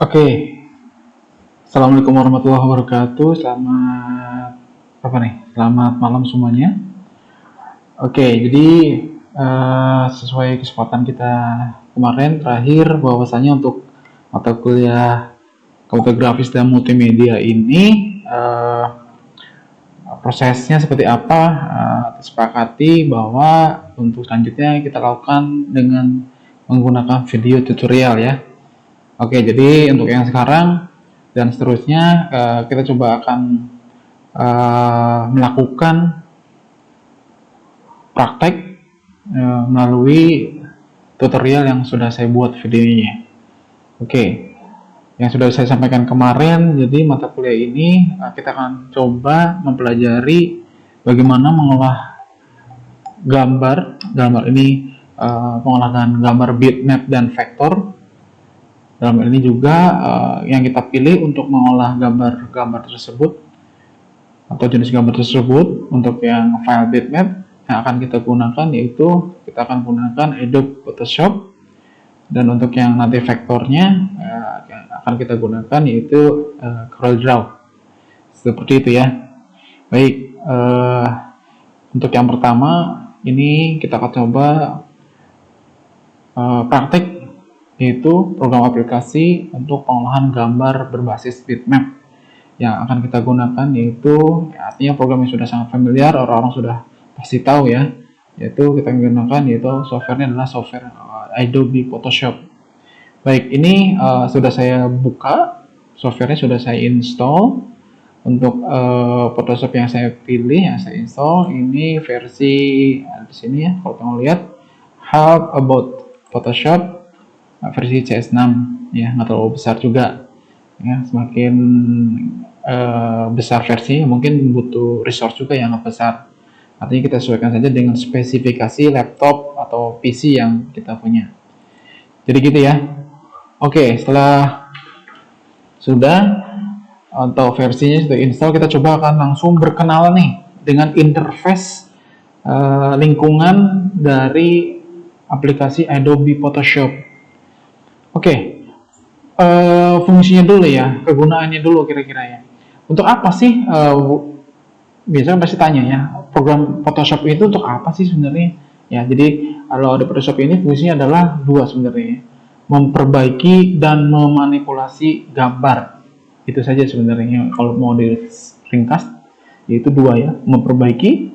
Oke, Assalamualaikum warahmatullahi wabarakatuh. Selamat malam semuanya. Oke, jadi sesuai kesempatan kita kemarin terakhir, bahwasanya untuk mata kuliah komputer grafis dan multimedia ini prosesnya seperti apa, disepakati bahwa untuk selanjutnya kita lakukan dengan menggunakan video tutorial ya. Oke, jadi untuk yang sekarang dan seterusnya kita coba akan melakukan praktek melalui tutorial yang sudah saya buat videonya. Oke, yang sudah saya sampaikan kemarin, jadi mata kuliah ini kita akan coba mempelajari bagaimana mengolah gambar. Gambar ini pengolahan gambar bitmap dan vektor. Dalam hal ini juga yang kita pilih untuk mengolah gambar-gambar tersebut atau jenis gambar tersebut untuk yang file bitmap yang akan kita gunakan yaitu kita akan gunakan Adobe Photoshop, dan untuk yang nanti vektornya akan kita gunakan yaitu CorelDRAW. Seperti itu ya. Baik, untuk yang pertama ini kita akan coba praktek, yaitu program aplikasi untuk pengolahan gambar berbasis bitmap. Yang akan kita gunakan yaitu, artinya program yang sudah sangat familiar, orang-orang sudah pasti tahu ya, yaitu kita gunakan yaitu softwarenya adalah software Adobe Photoshop. Baik, ini sudah saya buka, softwarenya sudah saya install. Untuk Photoshop yang saya pilih, yang saya install ini versi di sini ya, kalau kamu lihat How About Photoshop versi CS6 ya, nggak terlalu besar juga ya. Semakin besar versi mungkin butuh resource juga yang besar, artinya kita sesuaikan saja dengan spesifikasi laptop atau PC yang kita punya. Jadi gitu ya. Oke, setelah sudah atau versinya sudah install, kita coba akan langsung berkenalan nih dengan interface lingkungan dari aplikasi Adobe Photoshop. Oke, fungsinya dulu ya, kegunaannya dulu kira-kira ya. Untuk apa sih? Biasanya pasti tanya ya, program Photoshop itu untuk apa sih sebenarnya? Ya, jadi kalau ada Photoshop ini fungsinya adalah dua sebenarnya, memperbaiki dan memanipulasi gambar. Itu saja sebenarnya kalau mau diringkas, yaitu dua ya, memperbaiki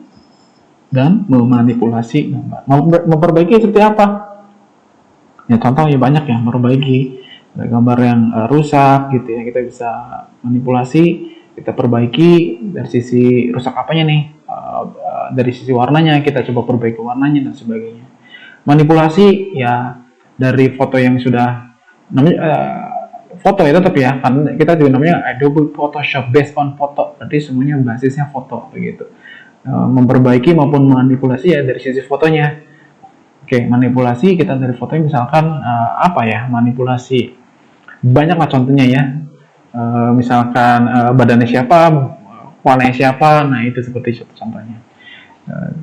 dan memanipulasi gambar. Memperbaiki seperti apa? Ya contoh ya banyak ya, memperbaiki gambar yang rusak gitu ya, kita bisa manipulasi, kita perbaiki dari sisi rusak apanya nih, dari sisi warnanya kita coba perbaiki warnanya dan sebagainya. Manipulasi ya dari foto yang sudah namanya foto ya tetap ya, kan kita juga namanya Adobe Photoshop based on foto, berarti semuanya basisnya foto begitu. Memperbaiki maupun manipulasi ya dari sisi fotonya. Oke, manipulasi kita dari fotonya misalkan apa ya, manipulasi banyak lah contohnya ya. Misalkan badannya siapa, warnanya siapa, nah itu seperti itu contohnya.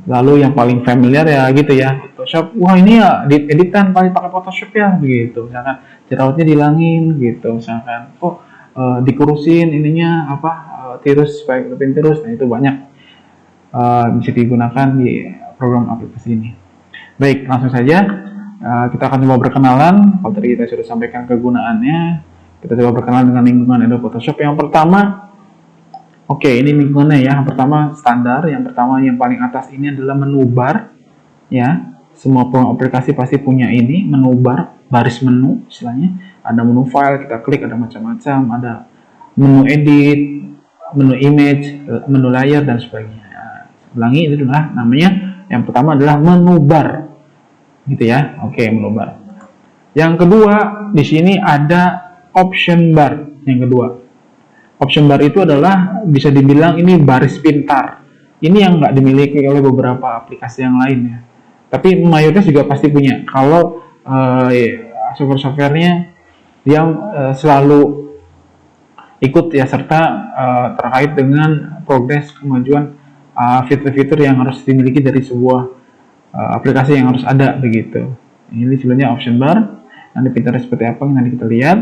Lalu yang paling familiar ya gitu ya, Photoshop. Wah ini ya editan paling pakai Photoshop ya begitu. Misalkan jerawatnya dihilangin gitu, misalkan dikurusin ininya apa, tirus supaya kelihatan tirus. Nah itu banyak bisa digunakan di program aplikasi ini. Baik, langsung saja kita akan coba berkenalan. Kalau tadi kita sudah sampaikan kegunaannya, kita coba berkenalan dengan lingkungan Adobe Photoshop. Yang pertama, oke, ini lingkungannya ya. Yang pertama standar, yang pertama yang paling atas ini adalah menu bar ya. Semua program aplikasi pasti punya ini, menu bar, baris menu istilahnya. Ada menu file, kita klik, ada macam-macam, ada menu edit, menu image, menu layer dan sebagainya. Ulangi, itu adalah namanya, yang pertama adalah menu bar gitu ya. Oke, menu bar. Yang kedua, di sini ada option bar. Yang kedua, option bar itu adalah bisa dibilang ini baris pintar. Ini yang nggak dimiliki oleh beberapa aplikasi yang lain ya. Tapi mayoritas juga pasti punya. Kalau software-softwarenya yang selalu ikut ya, serta terkait dengan progres kemajuan fitur-fitur yang harus dimiliki dari sebuah aplikasi yang harus ada begitu. Ini sebenarnya option bar. Nanti pintarnya seperti apa nanti kita lihat.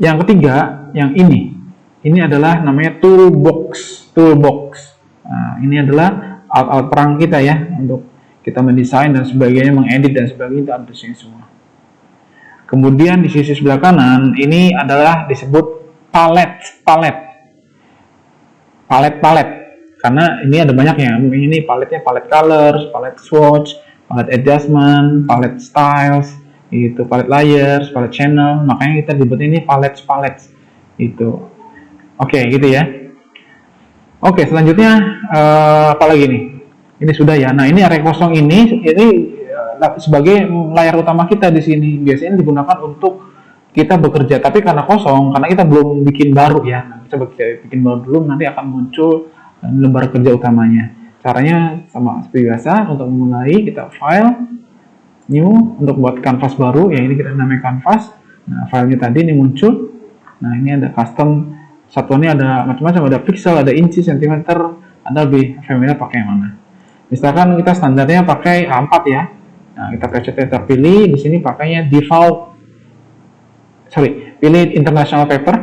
Yang ketiga, yang ini adalah namanya toolbox. Nah, ini adalah alat-alat perang kita ya, untuk kita mendesain dan sebagainya, mengedit dan sebagainya, itu ada di sini semua. Kemudian di sisi sebelah kanan ini adalah disebut palet, karena ini ada banyaknya. Ini paletnya palet colors, palet swatch, palet adjustment, palet styles, itu palet layers, palet channel. Makanya kita disebut ini palet itu. Oke, gitu ya. Oke, selanjutnya apa lagi nih? Ini sudah ya. Nah, ini area kosong ini sebagai layar utama kita di sini. Biasanya digunakan untuk kita bekerja, tapi karena kosong, karena kita belum bikin baru ya. Nah, kita bikin baru dulu, nanti akan muncul lembar kerja utamanya. Caranya sama seperti biasa. Untuk memulai, kita file, new, untuk buat kanvas baru. Ya, ini kita namanya kanvas. Nah, filenya tadi ini muncul. Nah, ini ada custom. Satuannya ada macam-macam, ada pixel, ada inci, sentimeter, Anda lebih familiar pakai yang mana. Misalkan kita standarnya pakai A4 ya. Nah, kita pencet enter, pilih di sini pakainya pilih international paper.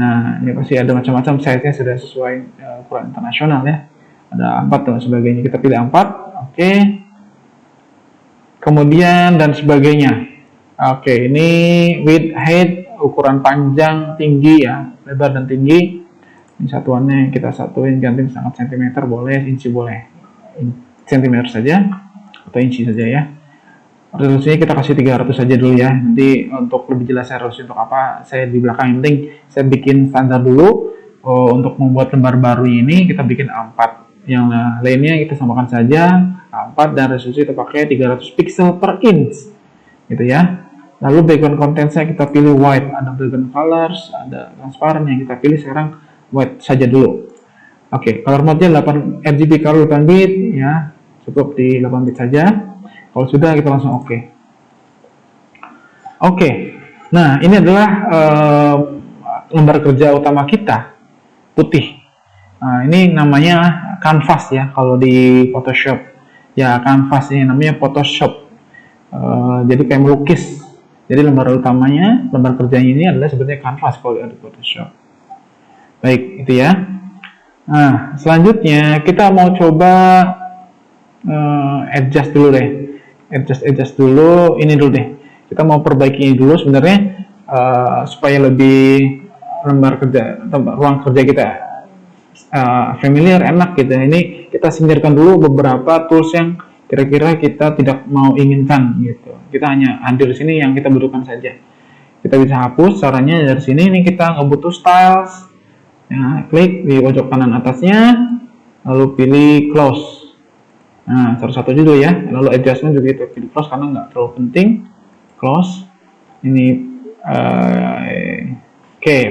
Nah, ini pasti ada macam-macam, size-nya sudah sesuai ukuran internasional ya. Ada A4 dan sebagainya. Kita pilih A4, oke. Kemudian dan sebagainya. Oke, ini width, height, ukuran panjang, tinggi ya, lebar dan tinggi. Ini satuannya kita satuin, ganti sangat sentimeter boleh, inci boleh, sentimeter saja atau inci saja ya. Resolusinya kita kasih 300 saja dulu ya. Nanti untuk lebih jelas resolusi untuk apa, saya di belakang. Yang penting saya bikin standar dulu. Untuk membuat lembar baru ini kita bikin A4. Yang lainnya kita samakan saja A4 dan resolusi kita pakai 300 pixel per inch, gitu ya. Lalu background content-nya kita pilih white, ada background colors, ada transparent, yang kita pilih sekarang white saja dulu. Oke, color mode-nya 8 RGB color 8 bit ya, cukup di 8 bit saja. Kalau sudah kita langsung oke. Nah ini adalah lembar kerja utama kita, putih. Nah, ini namanya canvas ya kalau di Photoshop. Ya canvas ini namanya Photoshop. Jadi kayak melukis. Jadi lembar utamanya, lembar kerjanya ini adalah sebetulnya kanvas kalau ada Photoshop. Baik, itu ya. Nah, selanjutnya kita mau coba adjust dulu deh. Adjust dulu, ini dulu deh. Kita mau perbaiki ini dulu sebenarnya supaya lebih lembar kerja, ruang kerja kita familiar, enak gitu. Ini kita singkirkan dulu beberapa tools yang kira-kira kita tidak mau inginkan gitu. Kita hanya hadir di sini yang kita butuhkan saja. Kita bisa hapus. Caranya dari sini ini kita nggak butuh styles. Ya, klik di pojok kanan atasnya, lalu pilih close. Nah, satu-satu dulu ya. Lalu adjustment juga itu pilih close karena nggak terlalu penting. Close. Ini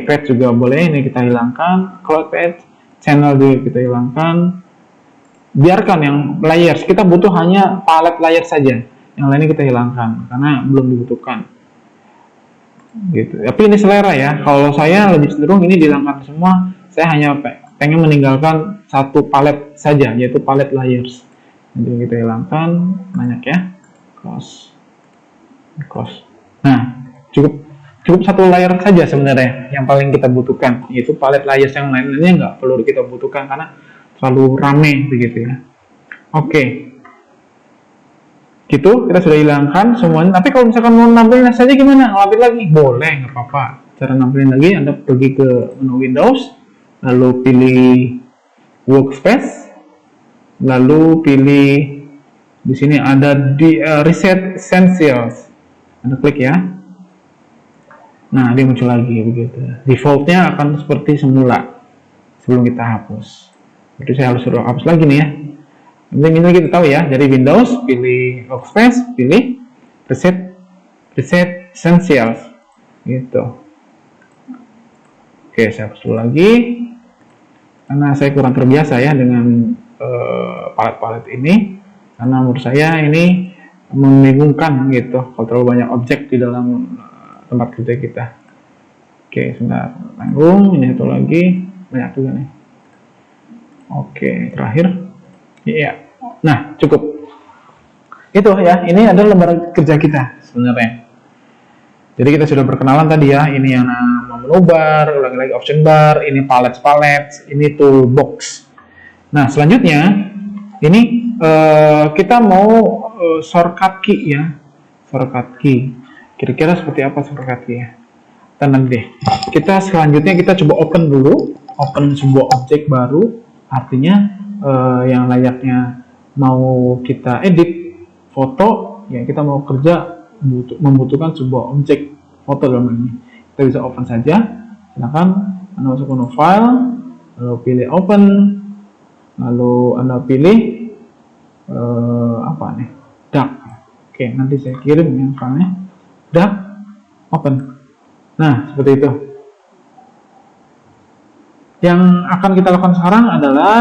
pad juga boleh. Ini kita hilangkan. Cloud pad, channel juga kita hilangkan. Biarkan yang layers, kita butuh hanya palet layer saja, yang lainnya kita hilangkan karena belum dibutuhkan gitu. Tapi ini selera ya, kalau saya lebih cenderung ini dihilangkan semua. Saya hanya pengen meninggalkan satu palet saja, yaitu palet layers. Jadi kita hilangkan banyak ya. Close. Nah, cukup satu layer saja sebenarnya yang paling kita butuhkan, yaitu palet layers. Yang lainnya nggak perlu kita butuhkan karena terlalu rame begitu ya. Gitu, kita sudah hilangkan semuanya. Tapi kalau misalkan mau nampilin saja gimana? Nampil lagi? Boleh, nggak apa-apa. Cara nampilin lagi, Anda pergi ke menu Windows, lalu pilih Workspace, lalu pilih di sini ada di Reset Essentials. Anda klik ya. Nah, dia muncul lagi begitu. Defaultnya akan seperti semula sebelum kita hapus. Jadi saya harus suruh hapus lagi nih ya. Ini kita tahu ya. Dari Windows, pilih Workspace, pilih Reset Essentials, gitu. Oke, saya hapus dulu lagi. Karena saya kurang terbiasa ya dengan palet-palet ini. Karena menurut saya ini membingungkan gitu. Kalau terlalu banyak objek di dalam tempat kerja kita. Oke, sebentar. Tanggung. Ini satu lagi. Banyak juga nih. Oke, terakhir. Iya. Nah, cukup. Itu ya, ini adalah lembar kerja kita sebenarnya. Jadi kita sudah berkenalan tadi ya, ini yang menu bar, ulangi lagi option bar, ini palette, ini toolbox. Nah, selanjutnya ini kita mau shortcut key ya, shortcut key. Kira-kira seperti apa shortcut key ya? Tenang deh. Kita selanjutnya kita coba open dulu, open sebuah objek baru, artinya yang layaknya mau kita edit foto, ya kita mau kerja membutuhkan sebuah objek foto dalam ini. Kita bisa open saja. Silakan Anda masuk menu file, lalu pilih open, lalu Anda pilih apa nih? Dark. Oke, nanti saya kirim ya filenya. Dark, open. Nah, seperti itu. Yang akan kita lakukan sekarang adalah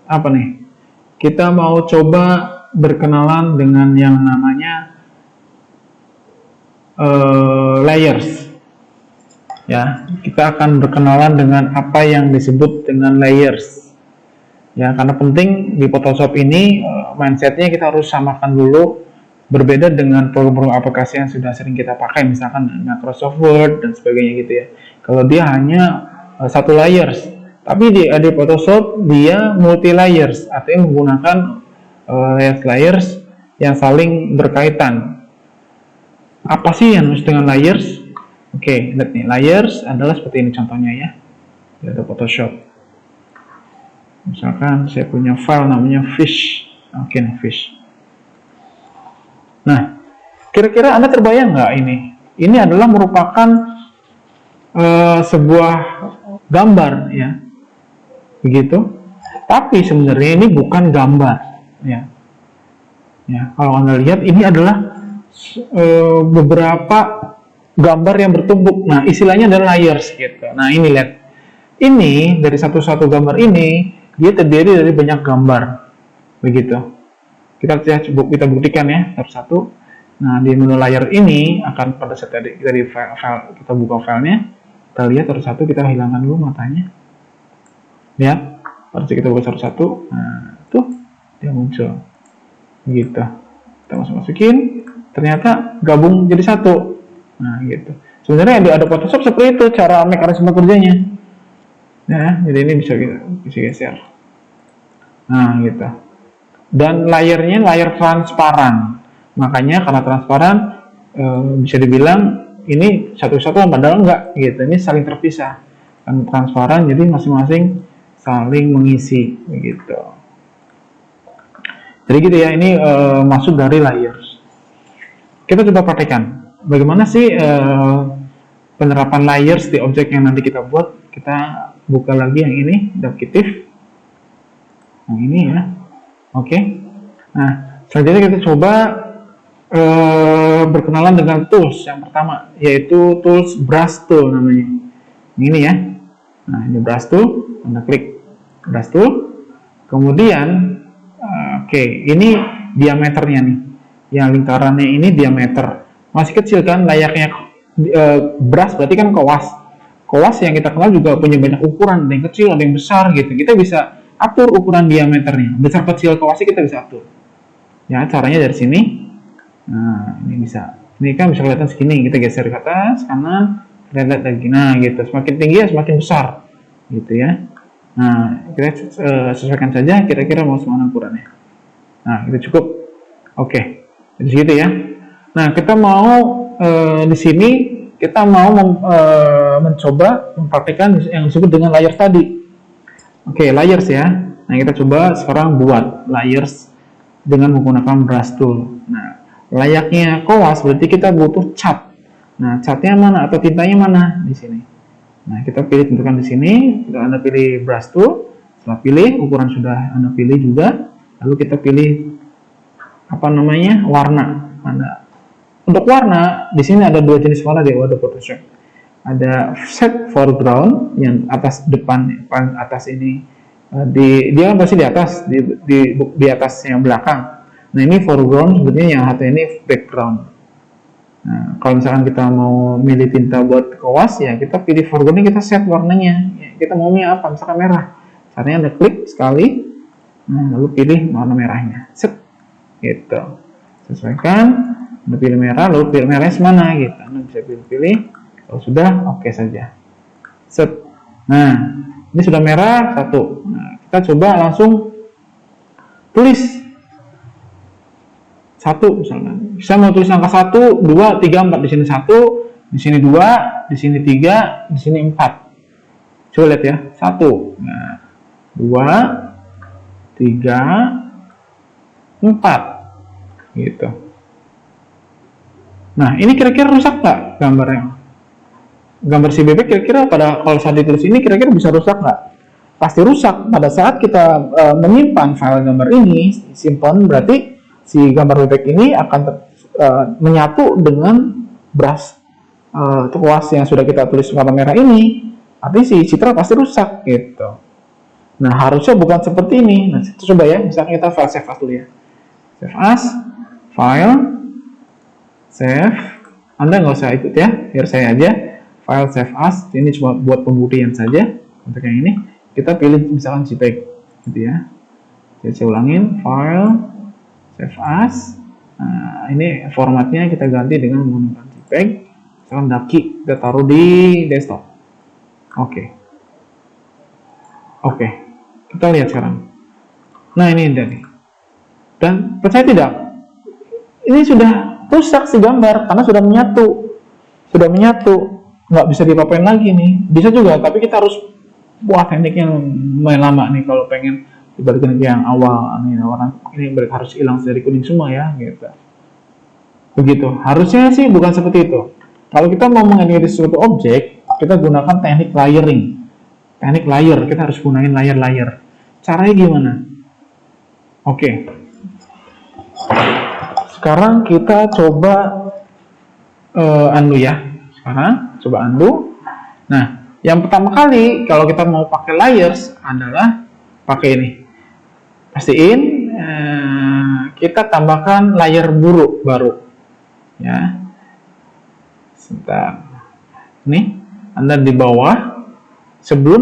apa nih? Kita mau coba berkenalan dengan yang namanya layers. Ya, kita akan berkenalan dengan apa yang disebut dengan layers. Ya, karena penting di Photoshop ini mindsetnya kita harus samakan dulu, berbeda dengan program-program aplikasi yang sudah sering kita pakai, misalkan Microsoft Word dan sebagainya gitu ya. Kalau dia hanya satu layers, tapi di Photoshop dia multi layers, artinya menggunakan layers yang saling berkaitan. Apa sih yang harus dengan layers? Oke, lihat nih, layers adalah seperti ini contohnya ya. Di Photoshop. Misalkan saya punya file namanya fish. Oke, nih fish. Nah, kira-kira Anda terbayang nggak ini? Ini adalah merupakan sebuah gambar ya. Begitu. Tapi sebenarnya ini bukan gambar ya. Ya, kalau Anda lihat ini adalah beberapa gambar yang bertumpuk. Nah, istilahnya adalah layers gitu. Nah, ini lihat. Ini dari satu-satu gambar ini dia terdiri dari banyak gambar. Begitu. Kita buktikan ya satu-satu. Nah, di menu layer ini akan pada saat tadi kita buka filenya, kita lihat satu-satu, kita hilangkan dulu matanya. Lihat, pada saat kita buka satu-satu, nah, tuh dia muncul. Gitu. Kita masukin, ternyata gabung jadi satu. Nah, gitu. Sebenarnya di Adobe Photoshop seperti itu cara mekanisme kerjanya. Ya, jadi ini bisa geser. Nah, gitu. Dan layernya layar transparan. Makanya karena transparan bisa dibilang ini satu-satu, padahal enggak gitu. Ini saling terpisah. Kan transparan, jadi masing-masing saling mengisi begitu. Jadi gitu ya, ini masuk dari layers. Kita coba praktekkan bagaimana sih penerapan layers di objek yang nanti kita buat. Kita buka lagi yang ini, Adaptive. Yang ini ya. Oke. Nah, selanjutnya kita coba berkenalan dengan tools yang pertama, yaitu tools brush tool namanya. Ini ya. Nah, ini brush tool, Anda klik brush tool. Kemudian oke, ini diameternya nih. Yang lingkarannya ini diameter. Masih kecil kan, layaknya brush berarti kan kawas. Kawas yang kita kenal juga punya banyak ukuran, ada yang kecil, ada yang besar gitu. Kita bisa atur ukuran diameternya. Besar kecil kawasnya kita bisa atur. Ya, caranya dari sini. Nah, ini bisa. Ini kan bisa kelihatan segini. Kita geser ke atas, kanan, lihat lagi. Nah, gitu. Semakin tinggi ya semakin besar. Gitu ya. Nah, kita sesuaikan saja kira-kira mau semana ukurannya. Nah, itu cukup. Oke. Jadi segitu ya. Nah, kita mau di sini kita mau mencoba mempraktikkan yang disebut dengan layers tadi. Oke, layers ya. Nah, kita coba sekarang buat layers dengan menggunakan brush tool. Nah, layaknya kawas berarti kita butuh cat. Nah, catnya mana atau tintanya mana? Di sini. Nah, kita pilih, tentukan di sini. Anda pilih brush tool. Setelah pilih, ukuran sudah Anda pilih juga. Lalu kita pilih apa namanya? Warna. Untuk warna, di sini ada dua jenis warna di Adobe Photoshop. Ada set foreground yang atas depan, paling atas ini. Dia kan pasti di atas, di atas yang belakang. Nah, ini foreground, sebetulnya yang satu ini background. Nah, kalau misalkan kita mau milih tinta buat kawas, ya kita pilih foregroundnya, kita set warnanya. Ya, kita maunya apa? Misalkan merah. Caranya Anda klik sekali, nah, lalu pilih warna merahnya. Set, gitu. Sesuaikan. Anda pilih merah, lalu pilih merahnya semana gitu. Anda bisa pilih-pilih. Kalau sudah, oke saja. Set. Nah, ini sudah merah satu. Nah, kita coba langsung tulis satu misalnya. Saya mau tulis angka 1, 2, 3, 4. Di sini 1, di sini 2, di sini 3, di sini 4. Coba lihat ya. 1. Nah, 2, 3, 4. Gitu. Nah, ini kira-kira rusak nggak gambarnya? Gambar si bebek kira-kira pada kalau saat ditulis ini kira-kira bisa rusak nggak? Pasti rusak. Pada saat kita menyimpan file gambar ini, simpan, berarti si gambar bebek ini akan menyatu dengan brush kuas yang sudah kita tulis warna merah ini. Artinya si citra pasti rusak gitu. Nah, harusnya bukan seperti ini. Nah, coba ya, misalnya kita file save as dulu ya. Save as, file, save. Anda nggak usah ikut ya, biar saya aja. File save as, ini cuma buat pembuktian saja. Untuk yang ini, kita pilih misalkan JPEG, gitu ya. Jadi saya ulangin, file, save as. Nah, ini formatnya kita ganti dengan menggunakan JPEG. Misalkan Daki, kita taruh di desktop. Oke. Oke, kita lihat sekarang. Nah, ini dari. Dan percaya tidak, ini sudah rusak si gambar karena sudah menyatu, nggak bisa diapa-apain lagi nih. Bisa juga, tapi kita harus buat teknik yang lumayan lama nih kalau pengen dibalikin ke yang awal. Nih, warna ini harus hilang dari kuning semua ya, gitu. Begitu. Harusnya sih bukan seperti itu. Kalau kita mau mengedit suatu objek, kita gunakan teknik layering. Teknik layer, kita harus gunain layer-layer. Caranya gimana? Oke. Sekarang kita coba undo ya. Sekarang coba undo. Nah, yang pertama kali kalau kita mau pakai layers adalah pakai ini. Pastiin kita tambahkan layer baru. Ya. Sebentar. Nih, Anda di bawah. Sebelum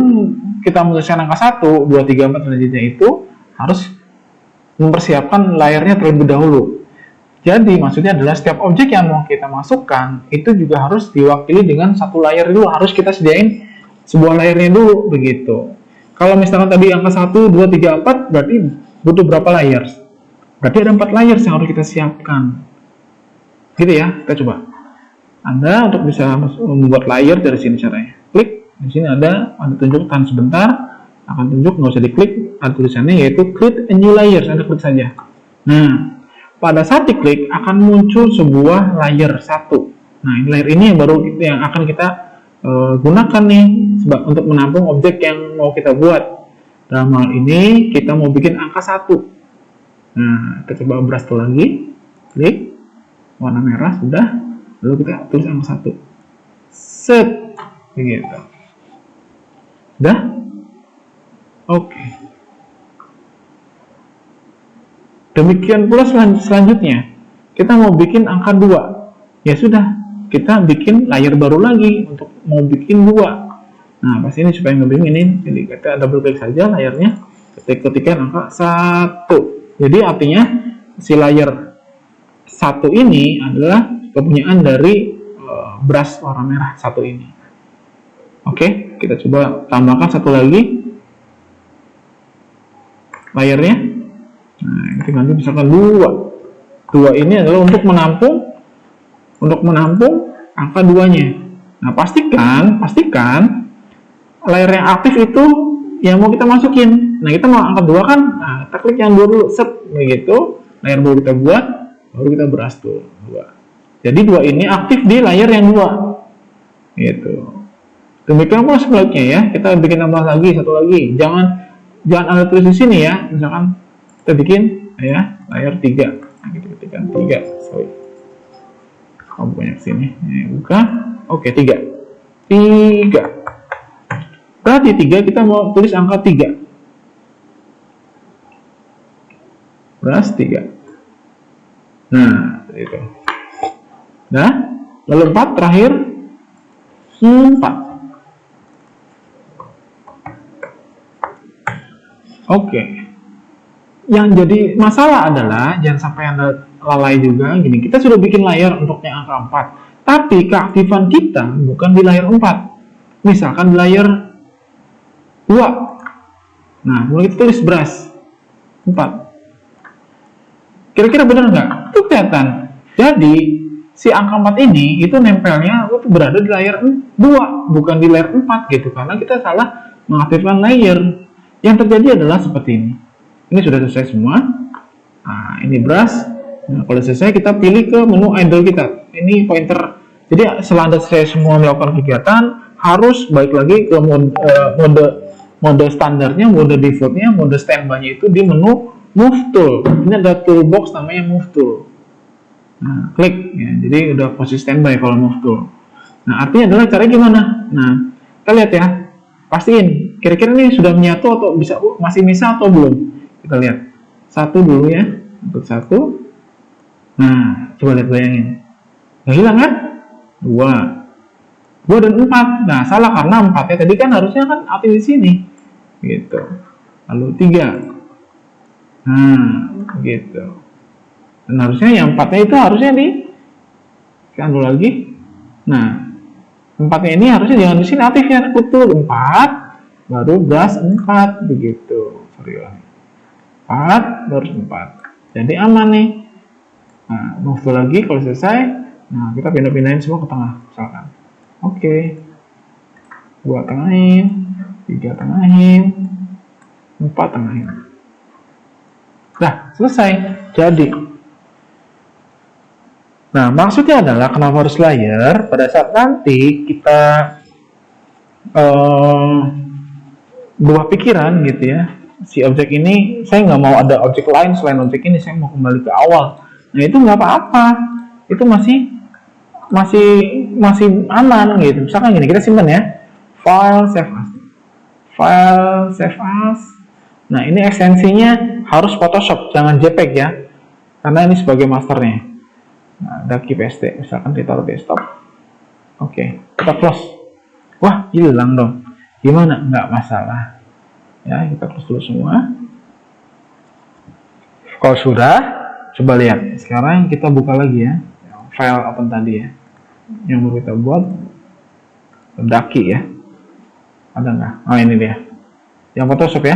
kita menuliskan angka 1, 2, 3, 4 selanjutnya itu harus mempersiapkan layernya terlebih dahulu. Jadi maksudnya adalah setiap objek yang mau kita masukkan itu juga harus diwakili dengan satu layer dulu. Harus kita sediain sebuah layernya dulu begitu. Kalau misalkan tadi angka 1, 2, 3, 4 berarti butuh berapa layers? Berarti ada 4 layers yang harus kita siapkan. Gitu ya, kita coba. Anda untuk bisa membuat layer dari sini caranya. Klik, di sini ada tunjuk, tahan sebentar, akan tunjuk, nggak usah diklik, ada tulisannya yaitu create a new layers. Anda klik saja. Nah, pada saat diklik akan muncul sebuah layer 1. Nah, ini layer ini yang baru yang akan kita gunakan nih untuk menampung objek yang mau kita buat. Dalam hal ini kita mau bikin angka 1. Nah, kita coba brush tool lagi, klik warna merah sudah, lalu kita tulis angka 1. Set, begitu. Sudah? Oke. Demikian pula selanjutnya, kita mau bikin angka 2. Ya sudah, kita bikin layer baru lagi untuk mau bikin 2. Nah, pas ini supaya ngebing ini, jadi kita double klik saja layernya, ketikkan angka 1. Jadi artinya si layer 1 ini adalah kepunyaan dari brush warna merah 1 ini. Oke, kita coba tambahkan satu lagi layernya. Nah, kita ganti misalkan 2. 2 ini adalah untuk menampung angka 2-nya. Nah, pastikan layer yang aktif itu yang mau kita masukin. Nah, kita mau angka 2 kan, nah, kita klik yang 2 dulu, set, begitu. Layer baru kita buat, baru kita brush tuh 2. Jadi 2 ini aktif di layer yang 2. Gitu. Demikian pula sebaliknya ya, kita bikin tambah lagi, satu lagi. Jangan Anda tulis di sini ya. Misalkan kita bikin ya layar 3. Nah, kita ketikkan 3. Sorry. Oh, banyak sini. Ini buka. Oke, 3. 3. Berarti 3 kita mau tulis angka 3. Plus 3. Nah, itu. Nah, lalu 4 terakhir. 4. Oke. Yang jadi masalah adalah jangan sampai Anda lalai juga gini. Kita sudah bikin layar untuk yang angka 4, tapi keaktifan kita bukan di layar 4. Misalkan di layar 2. Nah, mulai kita tulis brush 4. Kira-kira benar nggak? Itu kelihatan. Jadi, si angka 4 ini itu nempelnya itu berada di layar 2, bukan di layar 4 gitu. Karena kita salah mengaktifkan layer. Yang terjadi adalah seperti ini. Ini sudah selesai semua. Nah, ini brush. Nah, kalau selesai kita pilih ke menu idle kita. Ini pointer. Jadi setelah Anda selesai semua melakukan kegiatan, harus balik lagi ke mode standarnya, mode defaultnya, mode standby-nya itu di menu move tool. Ini ada toolbox namanya move tool. Nah, klik ya. Jadi udah posisi standby kalau move tool. Nah, artinya adalah caranya gimana? Nah, kita lihat ya. Pastiin kira-kira ini sudah menyatu atau masih bisa atau belum. Kita lihat. Satu dulu ya. Untuk satu. Nah, coba lihat, bayangin. Nggak hilang kan? 2 dan 4. Nah, salah karena 4 ya tadi kan harusnya kan aktif di sini. Gitu. Lalu 3. Nah, gitu. Dan harusnya yang 4-nya itu harusnya di kan dulu lagi. Nah, 4-nya ini harusnya jangan di sini aktif ya, betul 4 baru brush 4 begitu. Sorry lah. 4 baru 4. Jadi aman nih. Nah, move lagi kalau selesai. Nah, kita pindah-pindahin semua ke tengah misalkan. Oke. 2 tengahin, 3 tengahin, 4 tengahin. Nah, selesai. Jadi. Nah, maksudnya adalah kenapa harus layer? Pada saat nanti kita buah pikiran gitu ya, si objek ini saya nggak mau ada objek lain selain objek ini, saya mau kembali ke awal. Nah, itu nggak apa-apa, itu masih aman gitu. Misalkan gini, kita simpan ya, file save as. Nah, ini ekstensinya harus Photoshop, jangan JPEG ya, karena ini sebagai masternya. Nah, ada keep SD, misalkan ditaruh desktop. Oke, kita close. Wah, hilang dong. Gimana? Nggak masalah. Ya, kita close dulu semua. Kalau sudah, coba lihat. Sekarang kita buka lagi ya, file open tadi ya, yang baru kita buat. Daki ya. Ada nggak? Oh, ini dia. Yang Photoshop ya.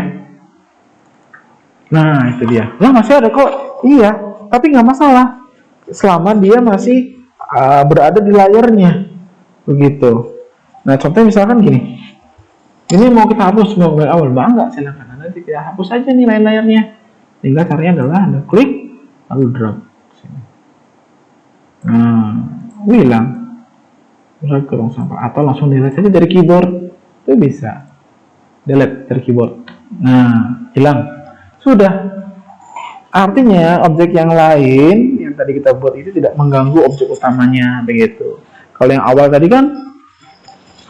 Nah, itu dia. Lah, masih ada kok. Iya, tapi nggak masalah. Selama dia masih berada di layarnya. Begitu. Nah, contohnya misalkan gini. Ini mau kita hapus mau dari awal, bangga silakan. Nanti kita hapus aja nih layarnya. Tinggal caranya adalah Anda klik lalu drag sini. Nah, hilang. Drag ke ruang sampah atau langsung delete aja dari keyboard. Itu bisa. Delete dari keyboard. Nah, hilang. Sudah. Artinya objek yang lain yang tadi kita buat itu tidak mengganggu objek utamanya begitu. Kalau yang awal tadi kan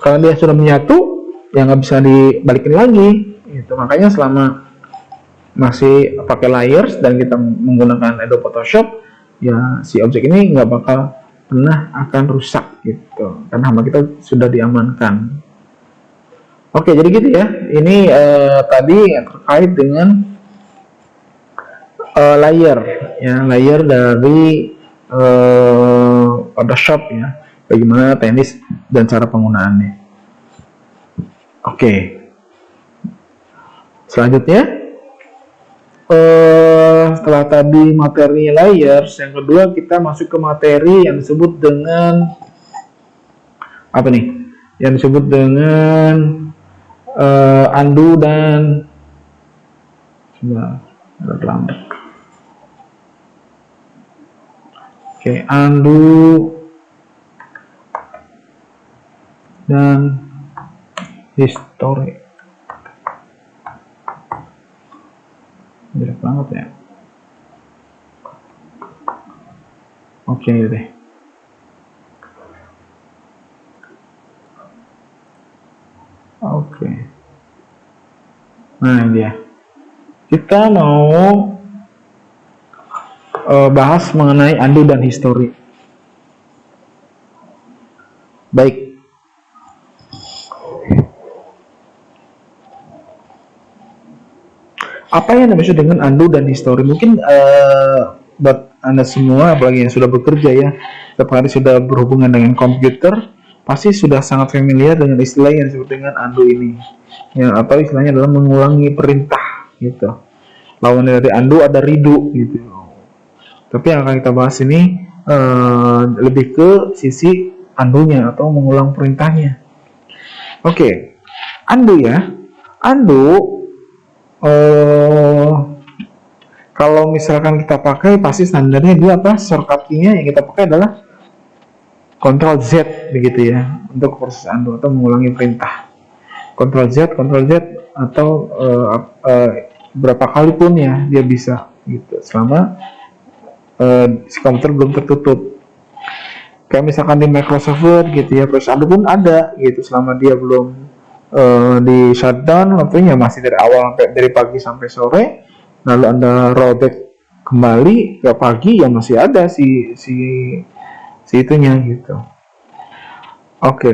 kalau dia sudah menyatu ya nggak bisa dibalikin lagi gitu. Makanya selama masih pakai layers dan kita menggunakan Adobe Photoshop ya si objek ini nggak bakal pernah akan rusak gitu karena hama kita sudah diamankan. Oke, jadi gitu ya. Ini tadi terkait dengan layer ya, layer dari Photoshop ya, bagaimana teknis dan cara penggunaannya. Oke, selanjutnya setelah tadi materi layers, yang kedua kita masuk ke materi yang disebut dengan apa nih, yang disebut dengan undo dan lambat. Oke, undo dan history. Jelek banget ya. Oke deh. Oke. Nah, ini dia. Kita mau bahas mengenai undo dan history. Baik. Apa yang dimaksud dengan undo dan history? Mungkin buat Anda semua, apalagi yang sudah bekerja ya, setiap hari sudah berhubungan dengan komputer, pasti sudah sangat familiar dengan istilah yang disebut dengan undo ini. Ya, atau istilahnya adalah mengulangi perintah gitu. Lawan dari undo ada redo gitu. Tapi yang akan kita bahas ini lebih ke sisi undo-nya atau mengulang perintahnya. Oke, undo ya. Undo kalau misalkan kita pakai pasti standarnya dia apa? Shortcut key-nya yang kita pakai adalah Ctrl Z begitu ya untuk proses undo atau mengulangi perintah. Ctrl Z atau berapa kali pun ya dia bisa gitu selama si komputer belum tertutup. Kayak misalkan di Microsoft Word gitu ya, proses undo pun ada gitu selama dia belum di shutdown, waktunya masih dari awal sampai dari pagi sampai sore, lalu Anda rollback kembali ke pagi ya masih ada si itunya gitu. Oke.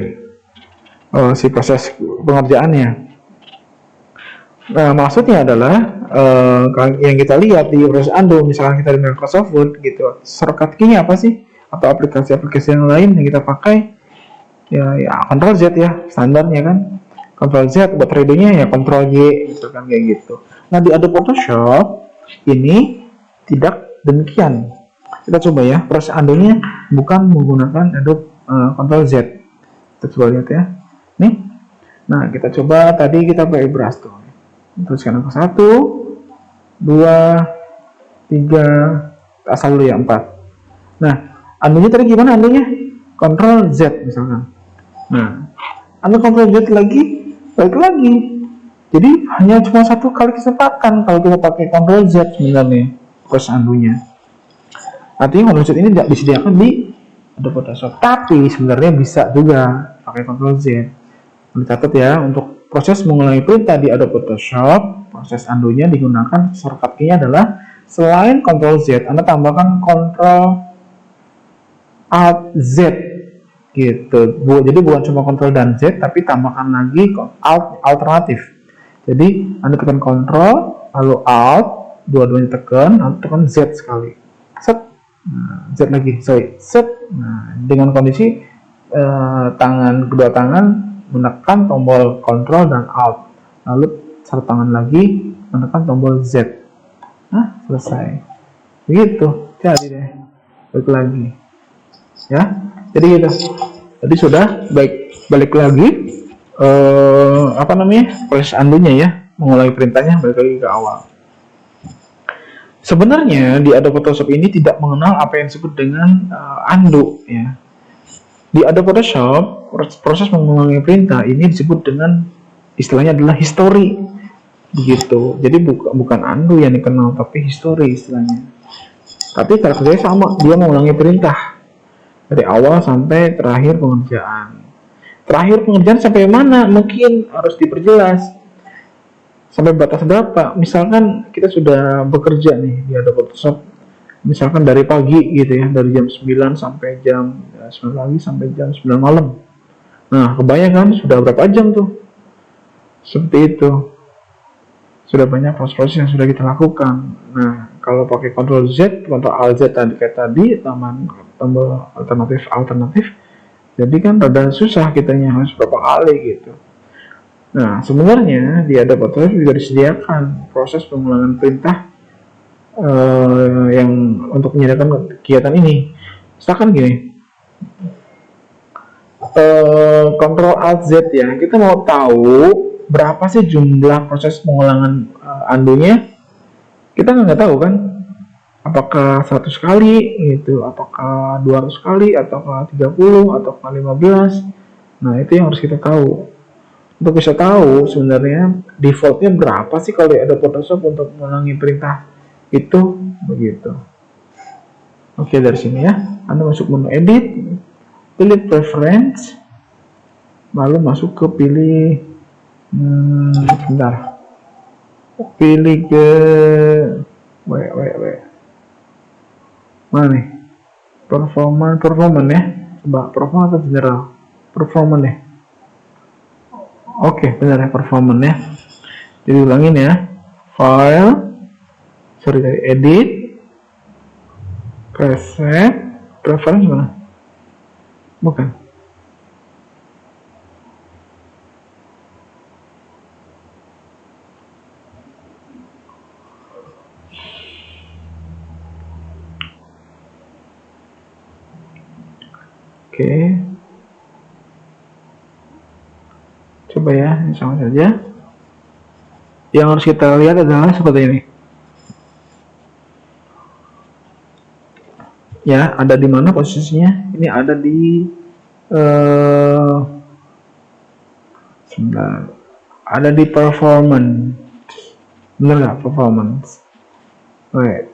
Si proses pengerjaannya. Nah, maksudnya adalah yang kita lihat di proses undo, misalkan kita di Microsoft Word gitu, shortcut key-nya apa sih? Atau aplikasi-aplikasi yang lain yang kita pakai? Ya Ctrl Z ya, standarnya kan. Ctrl Z buat redo-nya ya Ctrl Y gitu kan kayak gitu. Nah, di Adobe Photoshop ini tidak demikian. Kita coba ya, proses undo-nya bukan menggunakan Adobe Ctrl Z. Kita coba lihat ya. Nih. Nah, kita coba tadi kita pakai brush tuh. Teruskan angka 1, 2, 3, asal dulu ya 4. Nah, undo-nya tadi gimana undo-nya? Ctrl Z misalkan. Nah, Anda Ctrl Z lagi, balik lagi. Jadi hanya cuma satu kali kesempatan kalau kita pakai Ctrl Z sebenarnya proses undo-nya. Artinya Ctrl Z ini tidak disediakan di Adobe Photoshop, tapi sebenarnya bisa juga pakai Ctrl Z. Dicatat ya, untuk proses mengulangi perintah di Adobe Photoshop, proses undo-nya digunakan shortcut key-nya adalah selain Ctrl Z, Anda tambahkan Ctrl Alt Z gitu. Jadi bukan cuma Ctrl dan Z, tapi tambahkan lagi Alt alternatif. Jadi Anda tekan Ctrl, lalu Alt, dua-duanya tekan, lalu tekan Z sekali. Set. Nah, Z lagi, set. Nah, dengan kondisi kedua tangan menekan tombol Ctrl dan Alt, lalu satu tangan lagi menekan tombol Z. Nah, selesai. Begitu, jadi deh. Balik lagi, ya. Jadi gitu. Tadi sudah balik lagi. Proses undo-nya ya, mengulangi perintahnya balik lagi ke awal. Sebenarnya di Adobe Photoshop ini tidak mengenal apa yang disebut dengan undo ya. Di Adobe Photoshop, proses mengulangi perintah ini disebut dengan istilahnya adalah history. Begitu. Jadi bukan undo yang dikenal, tapi history istilahnya. Tapi karakternya sama, dia mengulangi perintah dari awal sampai terakhir pengerjaan. Terakhir pengerjaan sampai mana? Mungkin harus diperjelas. Sampai batas berapa? Misalkan kita sudah bekerja nih di Adobe Photoshop, misalkan dari pagi gitu ya, dari jam 9 sampai jam 9 pagi sampai jam 9 malam. Nah, kebayang sudah berapa jam tuh? Seperti itu. Sudah banyak proses-proses yang sudah kita lakukan. Nah, kalau pakai Ctrl Z, Ctrl Alt Z tadi, tombol alternatif, jadi kan rada susah kitanya harus berapa kali gitu. Nah, sebenarnya di Adobe Photoshop juga disediakan proses pengulangan perintah yang untuk menyediakan kegiatan ini. Misalkan gini, Ctrl Alt Z ya, kita mau tahu berapa sih jumlah proses pengulangan undo-nya. Kita nggak tahu kan, apakah 100 kali gitu, apakah 200 kali, ataukah 30, ataukah 15. Nah, itu yang harus kita tahu. Untuk bisa tahu sebenarnya defaultnya berapa sih kalau ada Photoshop untuk mengulangi perintah itu, begitu. Oke, dari sini ya, Anda masuk menu edit, pilih preference, lalu masuk ke pilih pilih ke mana nih, performance ya, coba performance atau general, performance deh. Oke, benar ya, performance ya. Jadi ulangin ya, file, dari edit, Preset, preference mana? Bukan. Oke. Coba ya, ini sama saja. Yang harus kita lihat adalah seperti ini. Ya, ada di mana posisinya? Ini ada di sebentar. Ada di performance. Bener nggak performance? Wait.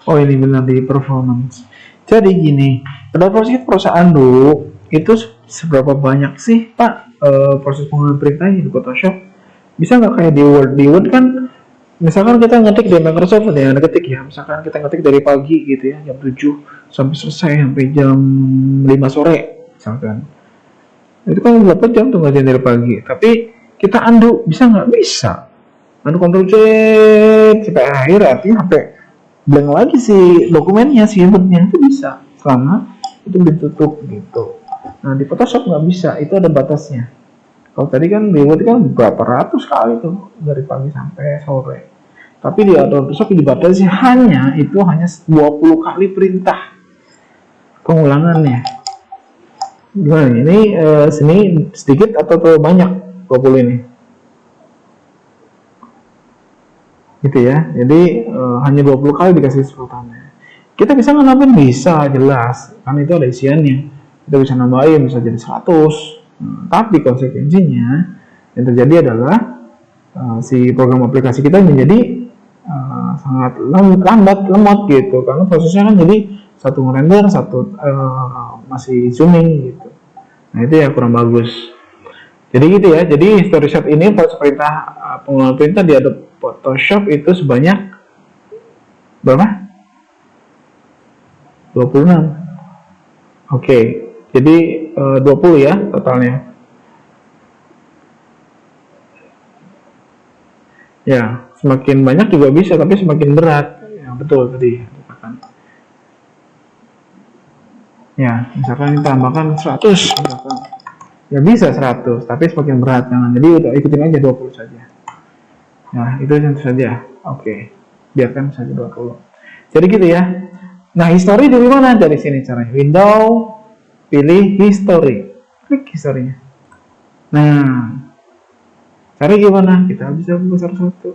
Oh ini benar di performance. Jadi gini, pada perusahaan dulu itu seberapa banyak sih Pak proses penggunaan perintahnya di Photoshop? Bisa nggak kayak di Word? Di Word kan misalkan kita ngetik di Microsoft ya, ngetik ya, misalkan kita ngetik dari pagi gitu ya, jam 7 sampai selesai sampai jam 5 sore misalkan. Itu kan berapa jam tuh ngerjain dari pagi. Tapi kita undo, bisa nggak? Bisa. Undo Ctrl C sampai akhir, artinya sampai blank lagi si dokumennya, si inputnya itu bisa selama itu ditutup gitu. Nah di Photoshop nggak bisa, itu ada batasnya. Kalau tadi kan di Word kan berapa ratus kali tuh dari pagi sampai sore. Tapi di Photoshop dibatasi hanya 20 kali perintah pengulangannya. Gimana ini sini sedikit atau terlalu banyak 20 ini? Gitu ya. Jadi hanya 20 kali dikasih sebutannya. Kita bisa nambahin, bisa jelas karena itu ada isiannya. Kita bisa nambahin bisa jadi 100. Tapi konsekuensinya yang terjadi adalah si program aplikasi kita menjadi sangat lemot gitu karena prosesnya kan jadi satu ngerender, satu masih zooming gitu. Nah itu ya kurang bagus. Jadi gitu ya. Jadi history shot ini perintah pengulangan perintah di Adobe Photoshop itu sebanyak berapa? 26. Oke. Jadi 20 ya totalnya. Ya, semakin banyak juga bisa, tapi semakin berat. Ya, betul tadi. Ya, misalkan kita tambahkan 100, misalkan. Ya bisa 100, tapi semakin berat. Jangan. Jadi udah ikutin aja 20 saja. Nah, itu tentu saja. Oke. Biarkan saja 20. Jadi gitu ya. Nah, history dari mana? Dari sini caranya. Window, pilih history. Klik historinya. Nah, cara gimana? Kita bisa buka satu-satu.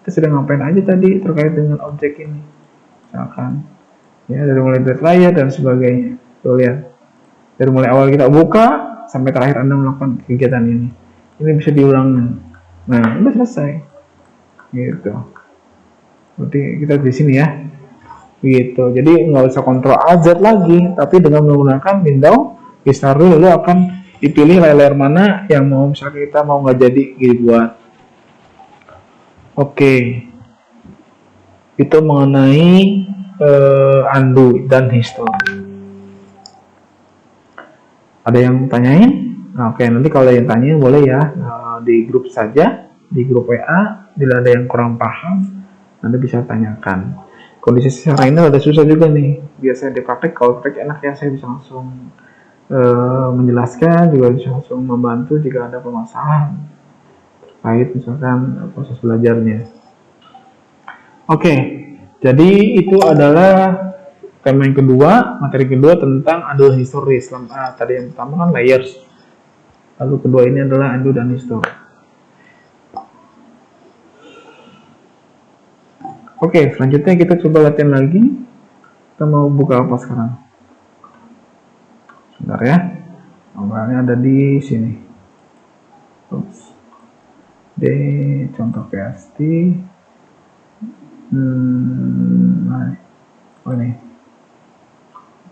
Kita sedang ngapain aja tadi terkait dengan objek ini. Misalkan, ya dari mulai dari layar dan sebagainya. Tuh lihat. Dari mulai awal kita buka sampai terakhir Anda melakukan kegiatan ini. Ini bisa diulang. Nah, udah selesai. Gitu. Berarti kita di sini ya. Gitu. Jadi nggak usah kontrol Alt Z lagi, tapi dengan menggunakan window history lalu akan dipilih layar mana yang mau misalnya kita mau nggak jadi dibuat. Oke. Itu mengenai undo dan history. Ada yang tanyain? Nah, oke, nanti kalau ada yang tanyain boleh ya di grup saja, di grup WA. Bila ada yang kurang paham, Anda bisa tanyakan. Kondisi secara ini ada susah juga nih. Biasanya di praktek, kalau praktek enak ya, saya bisa langsung menjelaskan, juga bisa langsung membantu jika ada permasalahan terkait misalkan proses belajarnya. Oke, jadi itu adalah tema yang kedua, materi kedua tentang undo dan history. Tadi yang pertama kan layers, lalu kedua ini adalah undo dan history. Oke, selanjutnya kita coba latihan lagi. Kita mau buka apa sekarang? Sebentar ya. Gambarnya ada di sini. Oops. D contoh PST. Oh ini.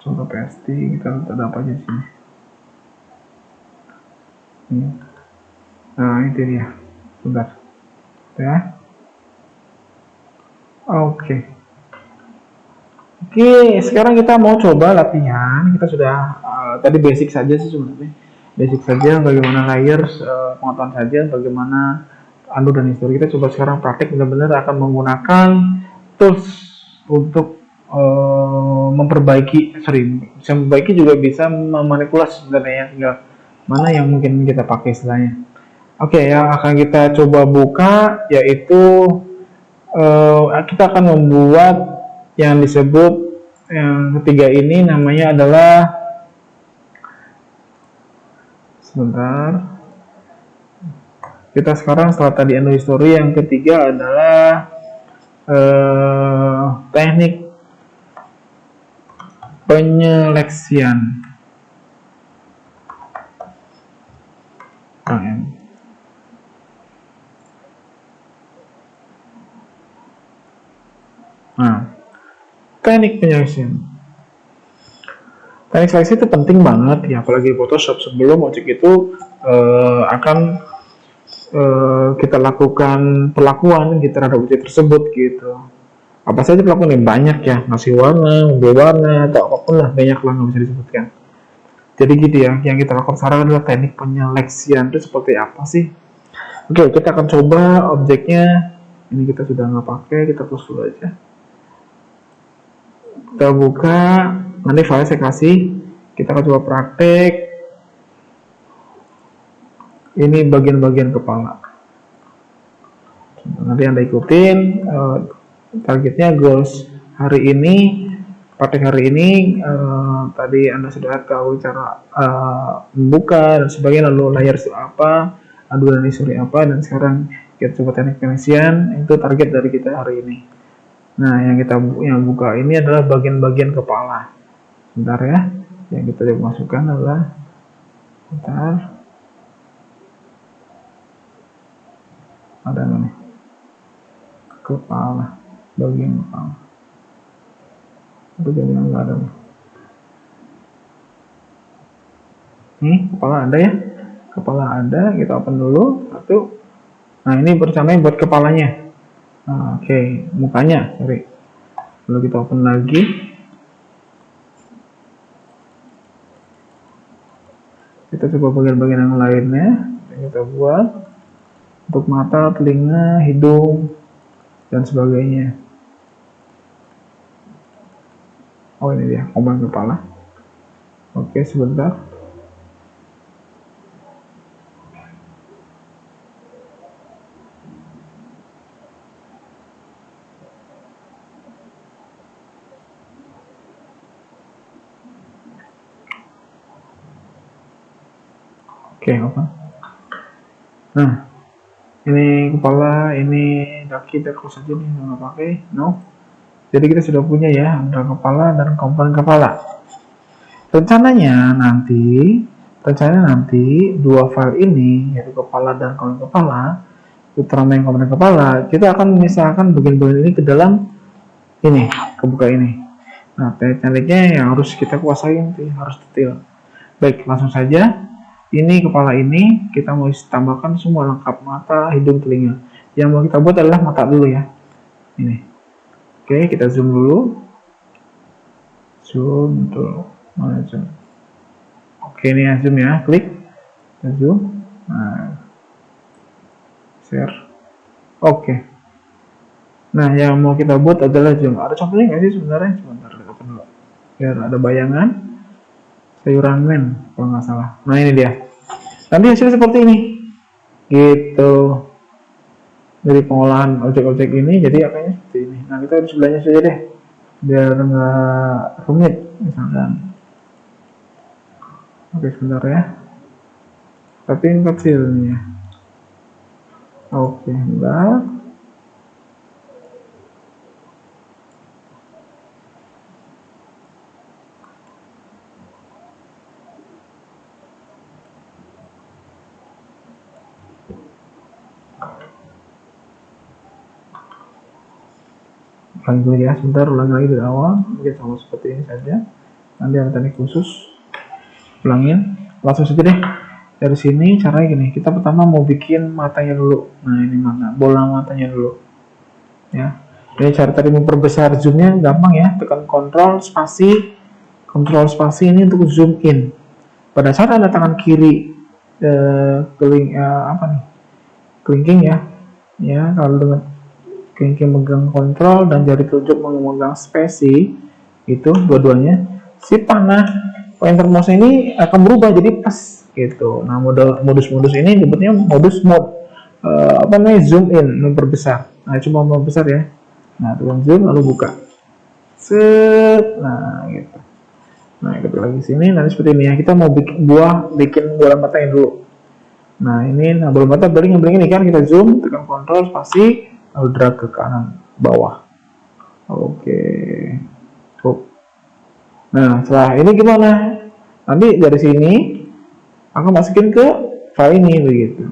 Contoh PST kita ada apa aja di sini? Ini. Nah, itu dia. Sebentar. Ya. Oke. Oke, sekarang kita mau coba latihan. Kita sudah tadi basic saja sih sebenarnya. Basic saja bagaimana layers, pengetahuan saja bagaimana anu dan history. Kita coba sekarang praktek benar-benar akan menggunakan tools untuk memperbaiki, bisa memperbaiki juga bisa memanipulasi sebenarnya, tinggal mana yang mungkin kita pakai istilahnya. Oke, yang akan kita coba buka yaitu kita akan membuat yang disebut yang ketiga ini, namanya adalah, sebentar, kita sekarang setelah tadi endo history, yang ketiga adalah teknik penyeleksian. Nah, teknik penyeleksian. Teknik seleksi itu penting banget ya, apalagi Photoshop. Sebelum objek itu akan kita lakukan perlakuan gitu terhadap objek tersebut gitu. Apa saja perlakuan yang banyak ya, ngasih warna, memberi warna, atau apapun lah, banyak lah, nggak bisa disebutkan. Jadi gitu ya, yang kita lakukan sekarang adalah teknik penyeleksian. Itu seperti apa sih? Oke, kita akan coba objeknya. Ini kita sudah nggak pakai, kita close dulu aja. Kita buka, nanti file saya kasih. Kita akan coba praktek. Ini bagian-bagian kepala. Nanti Anda ikutin. Targetnya goals hari ini, praktek hari ini. Tadi Anda sudah tahu cara membuka dan sebagainya, lalu layers itu apa, aduan history apa, dan sekarang kita coba teknik penyeleksian. Itu target dari kita hari ini. Nah, yang buka ini adalah bagian-bagian kepala. Bentar ya, yang kita coba masukkan adalah, bentar, ada nih, kepala, bagian kepala. Itu jadi nggak ada nih. Nih, kepala ada ya, kepala ada. Kita open dulu satu. Nah, ini rencananya buat kepalanya. Nah, oke, mukanya, sorry. Lalu kita open lagi. Kita coba bagian-bagian yang lainnya yang kita buat untuk mata, telinga, hidung, dan sebagainya. Oh, ini dia komponen kepala. Oke, sebentar. Oke, apa? Nah, ini kepala, ini kaki, kita close aja nih, nggak pakai, no. Jadi kita sudah punya ya, ada kepala dan komponen kepala. Rencananya nanti dua file ini, yaitu kepala dan komponen kepala, Ultraman komponen kepala, kita akan memisahkan bagian-bagian ini ke dalam ini, kebuka ini. Nah, tekniknya yang harus kita kuasai nanti, harus detail. Baik, langsung saja. Ini kepala ini kita mau tambahkan semua lengkap, mata, hidung, telinga. Yang mau kita buat adalah mata dulu ya. Ini. Oke, kita zoom dulu. Zoom dulu. Mana zoom? Oke, ini ya zoom ya. Klik. Kita zoom. Nah. Share. Oke. Nah, yang mau kita buat adalah zoom. Ada contohnya nggak sih sebenarnya? Sebentar, kita open dulu. Biar ada bayangan. Sayuran men, kalau nggak salah. Nah, ini dia. Nanti hasilnya seperti ini. Gitu. Dari pengolahan objek-objek ini, jadi akhirnya seperti ini. Nah, kita di sebelahnya saja deh. Biar nggak rumit, misalkan. Oke, sebentar ya. Tapi ini kecilnya. Oke, bentar. Ulangi dulu ya, sebentar, ulangi lagi dari awal, mungkin sama seperti ini saja. Nanti ada teknik khusus, ulangin, langsung saja deh. Dari sini caranya gini, kita pertama mau bikin matanya dulu. Nah, ini mana, bola matanya dulu ya. Ini cara tadi memperbesar zoomnya gampang ya, tekan kontrol spasi ini untuk zoom in. Pada saat ada tangan kiri apa nih, kelingking ya kalau dengan kelingking megang kontrol dan jari telunjuk memegang spasi, itu dua-duanya, si panah pointer mouse ini akan berubah jadi pas gitu. Nah, modus ini disebutnya modus zoom in, memperbesar. Nah, coba memperbesar ya. Nah, tekan zoom lalu buka. Set. Nah, gitu. Nah, kita lagi sini nanti seperti ini ya. Kita mau bikin bola matanya dulu. Nah, ini bola mata bering ini kan, kita zoom, tekan kontrol spasi lalu drag ke kanan bawah. Oke. Nah, setelah ini gimana? Nanti dari sini aku masukin ke file ini begitu.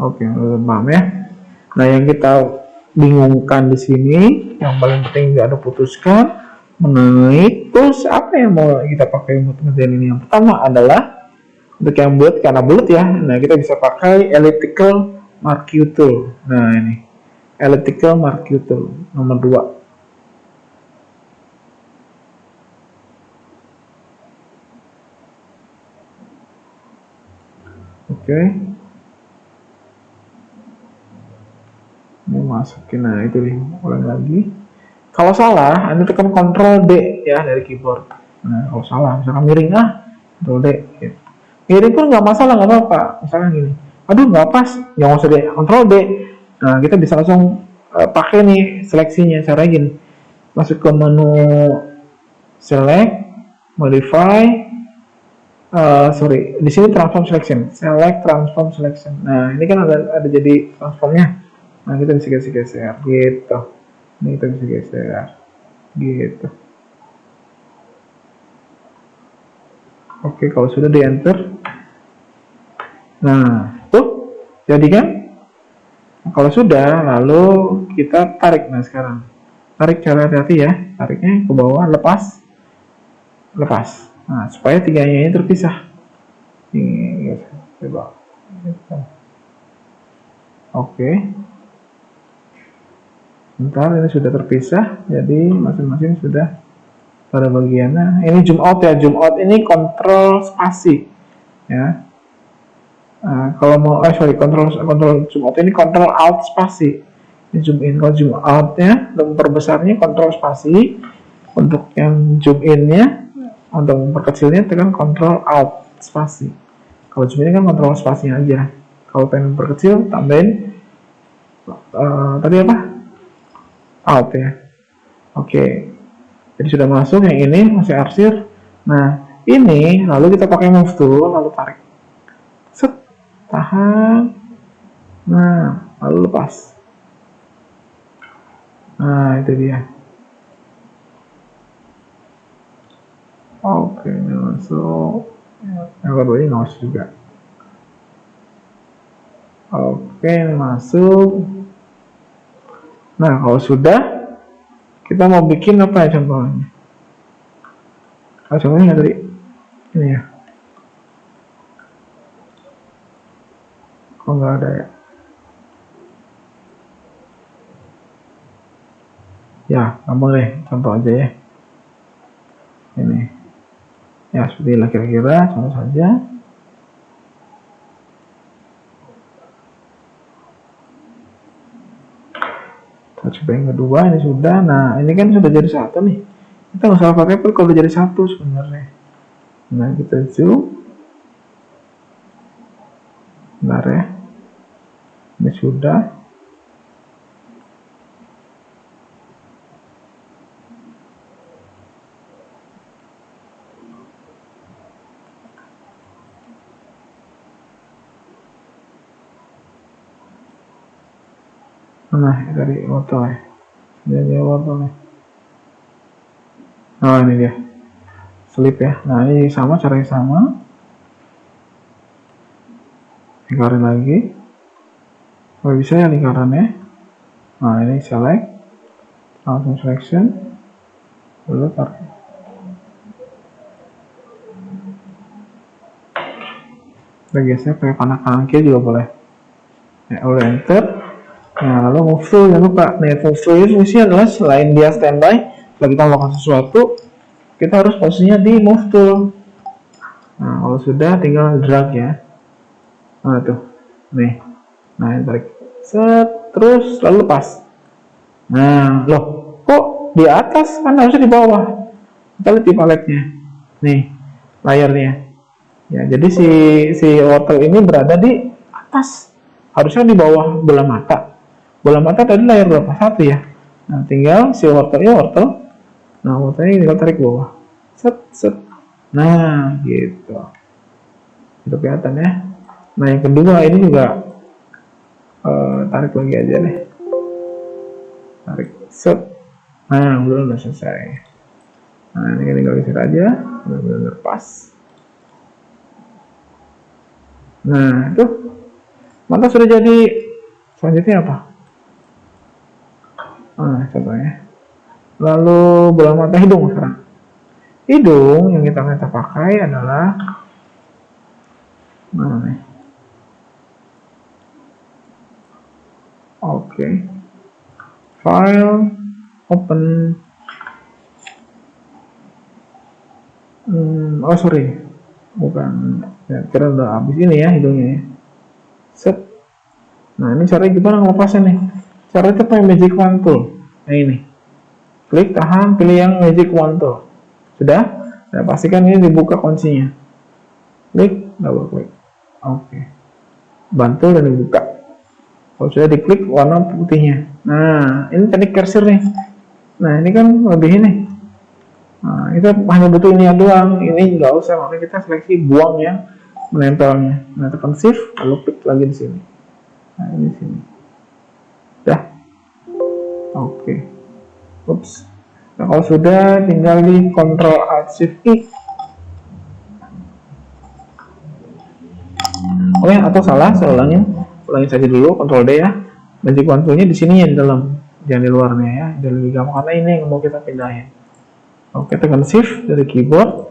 Oke, paham ya. Nah, yang kita bingungkan di sini, yang paling penting nggak ada putuskan mengenai tools apa yang mau kita pakai untuk ngerjain ini. Yang pertama adalah untuk yang bulat, karena bulat ya. Nah, kita bisa pakai elliptical marquee tool. Nah, ini elliptical marquee tool nomor 2. Oke. Ini masukin, nah itu nih, ulang lagi. Kalau salah, Anda tekan Ctrl D ya dari keyboard. Nah, kalau salah, misalkan miring Ctrl D. Gitu. Miring pun nggak masalah, nggak apa-apa. Misalkan gini, aduh nggak pas, yang usah di Ctrl D. Nah, kita bisa langsung pakai nih seleksinya. Cara gini, masuk ke menu Select, Modify, di sini Transform Selection, Select Transform Selection. Nah, ini kan ada jadi transformnya. Nah, kita bisa geser gitu. Ini kita bisa geser gitu. Oke, kalau sudah di enter, nah tuh jadi kan. Nah, kalau sudah, lalu kita tarik. Nah, sekarang tarik cara hati-hati ya, tariknya ke bawah, lepas. Nah, supaya tiganya ini terpisah. Ini coba. Oke. Bentar, ini sudah terpisah, jadi masing-masing sudah pada bagiannya. Ini zoom out ya, zoom out ini kontrol spasi ya. Kalau mau kontrol zoom out ini kontrol alt spasi. Ini zoom in. Kalau zoom outnya untuk memperbesarnya kontrol spasi, untuk yang zoom innya untuk memperkecilnya tekan kontrol alt spasi. Kalau zoom in kan kontrol spasinya aja. Kalau pengen memperkecil tambahin tadi apa, alt ya. Oke, jadi sudah masuk. Yang ini masih arsir. Nah, ini lalu kita pakai move tool lalu tarik, set, tahan, nah lalu lepas. Nah, itu dia. Oke, ini masuk. Yang kedua ini nggak masuk juga. Oke, ini masuk. Nah, kalau sudah, kita mau bikin apa ya contohnya? Contohnya tadi ini ya. Kok nggak ada ya? Ya, gampang deh, contoh aja ya. Ini. Ya, seperti inilah kira-kira, contoh saja. Coba yang kedua, ini sudah. Nah, ini kan sudah jadi satu nih. Kita nggak usah pakai pun kalau udah jadi satu sebenarnya. Nah, kita zoom. Bentar ya. Ini sudah. Nah, dari foto ya. Jadi foto nih. Oh, ini dia. Slip ya. Nah, ini sama, caranya sama. Lingkaran lagi. Oh, bisa ya lingkarannya. Nah, ini select. Langsung selection. Lalu tarik. Kita geser pakai panah kanan kiri juga boleh. Ya, udah enter. Nah, lalu move tool, jangan lupa. Nah, move tool ini fungsinya adalah selain dia standby, kalau kita melakukan sesuatu, kita harus posisinya di move tool. Nah, kalau sudah tinggal drag ya. Nah, tuh. Nih. Nah, ini tarik. Set, terus lalu lepas. Nah, loh, kok di atas? Kan harusnya di bawah. Kita lihat di paletnya. Nih, layarnya. Ya, jadi si wortel ini berada di atas. Harusnya di bawah bola mata. Bola mata tadi layar berapa? Satu ya. Nah, tinggal si wortelnya wortel. Nah, wortelnya tinggal tarik ke bawah. Set, set. Nah, gitu. Itu kelihatan ya. Nah, yang kedua ini juga tarik lagi aja deh. Tarik, set. Nah, udah selesai. Nah, ini tinggal geser aja. Benar-benar pas. Nah, itu mata sudah jadi. Selanjutnya apa? Nah, contohnya. Lalu bola mata hidung sekarang. Hidung yang kita pakai adalah mana nih? Oke. File, open. Oh sorry, bukan. Ya, kira udah habis ini ya hidungnya ya. Set. Nah ini caranya gimana ngelepasnya nih? Caranya pakai magic wand tool. Nah ini. Klik tahan, pilih yang magic wand tool. Sudah? Nah, pastikan ini dibuka kuncinya. Klik, double klik. Oke. Bantu dan dibuka. Kalau sudah diklik warna putihnya. Nah, ini teknik cursor nih. Nah, ini kan lebih ini. Nah, itu hanya butuh ini doang. Ini nggak usah, makanya kita seleksi buang yang menempelnya. Nah, tekan shift, lalu klik lagi di sini. Nah, ini di sini. Dah. Oke. Ups. Nah, kalau sudah, tinggal di Ctrl Alt Shift I. Oke, atau salah, saya ulangin. Ulangin saja dulu, Ctrl D ya. Magic wand tool-nya di sini ya, di dalam. Jangan di luarnya ya. Jadi lebih gampang, karena ini yang mau kita pindahin. Oke, tekan shift dari keyboard.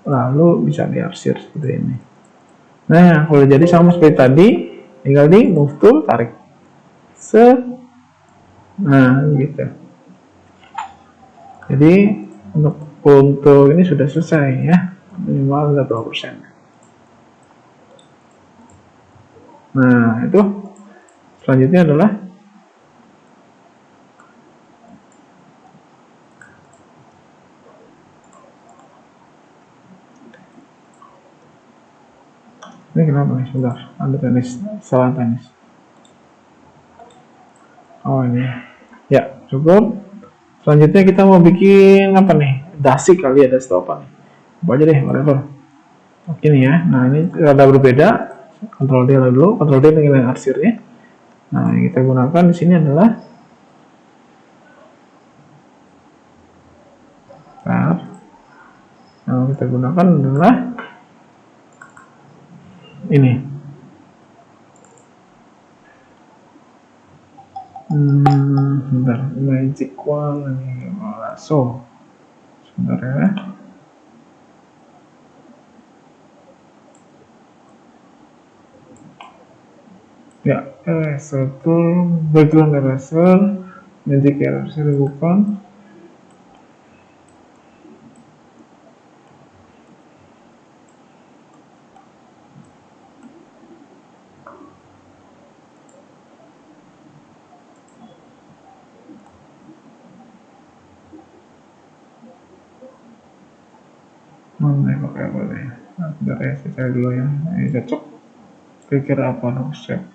Lalu bisa diarsir seperti ini. Nah, kalau jadi sama seperti tadi, tinggal di move tool, tarik. Set. Nah, gitu. Jadi, untuk ini sudah selesai ya. Minimal ada berapa persen. Nah, itu. Selanjutnya adalah ini kenapa nih? Sebentar, ada tenis, salah tenis. Oh ini, ya cukup. Selanjutnya kita mau bikin apa nih? Dasi kali ya, dasi apa nih? Apa aja deh, whatever. Oke nih ya. Nah ini rada berbeda. Ctrl D dulu, Ctrl D dengan arsirnya. Nah yang kita gunakan di sini adalah yang kita gunakan adalah ini. Bentar, magic wand ini lasso. Sebentar ya. Ya, eraser tool, background eraser, magic eraser bukan. Mana pakai apa nih? Nah, bentar ya, saya cari dulu ya. Ini cocok. Kira-kira apa dong, shape?